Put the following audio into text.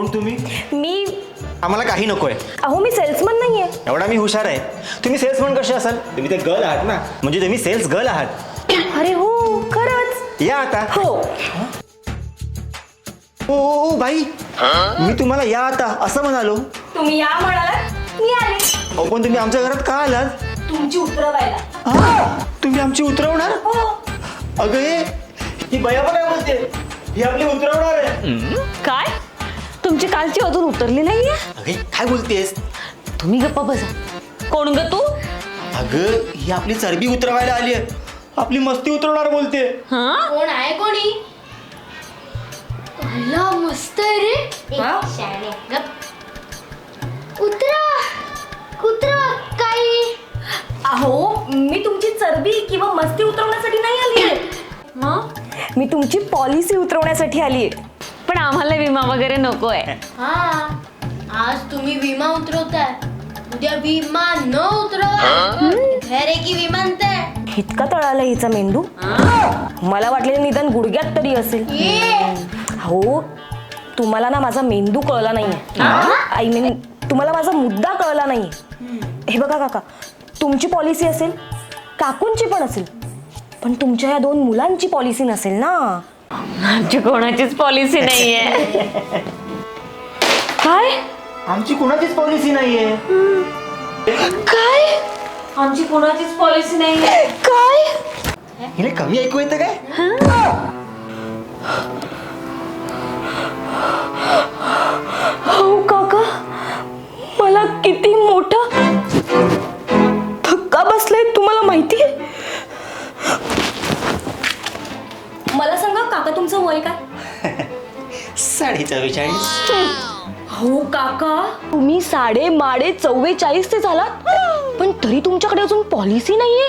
कोण तुम्ही? मी आम्हाला काही नकोय. अहो मी सेल्समन नाहीये. एवढा मी हुशार आहे. तुम्ही सेल्समन कसे असाल? तुम्ही ते गर्ल आहात ना, म्हणजे तुम्ही सेल्स गर्ल आहात. अरे हो खरंच. या आता. हो ओ बाई, मी तुम्हाला या आता असं म्हणालो. तुम्ही या म्हणालात मी आले. अहो पण तुम्ही आमच्या घरात का आलात? तुमची उतरवायला. तुम्ही आमची उतरवणार? हो. अगं ही बया पण काय बोलते? ही आपली उतरवणार आहे. काय तुमची कालची अजून उतरली नाहीये? अगे काय बोलतेस? तुम्ही गप्पा बसा. कोण ग तू? अगं ही आपली चरबी उतरवायला आली आहे. आपली मस्ती उतरवणार बोलते. हा कोण आहे कोणी? अल्ला मस्त आहे रे. हा? शाणे गप. उतरा उतरा काही. अहो मी तुमची चरबी किंवा मस्ती उतरवण्यासाठी नाही आलीये. मग मी तुमची पॉलिसी उतरवण्यासाठी आलीये. पण आम्हाला विमा वगैरे नकोय. हा आज तुम्ही विमा उतरवताय, उद्या विमा न उतरवा घर आहे की विमानतळ. इतका तळाला हिचा मेंदू. मला वाटलेलं निदान गुडघ्यात तरी असेल. ये हो तुम्हाला ना माझा मेंदू कळला नाहीये. आय मीन तुम्हाला माझा मुद्दा कळला नाहीये. हे बघा काका, तुमची पॉलिसी असेल, काकूंची पण असेल, पण तुमच्या या 2 मुलांची पॉलिसी नसेल ना. आमची कोणाचीच पॉलिसी नाहीये. काय आमची कुणाचीच पॉलिसी नाहीये. काय आमची कोणाचीच पॉलिसी नाहीये. काय हिने कमी ऐकू येतं काय? हो काका, मला किती मोठा धक्का बसलाय तुम्हाला माहितीये? मला सांगा काका, तुमचं वय काय? 44.5. हो काका, तुम्ही 44.44 झालात, पण तरी तुमच्याकडे अजून पॉलिसी नाहीये.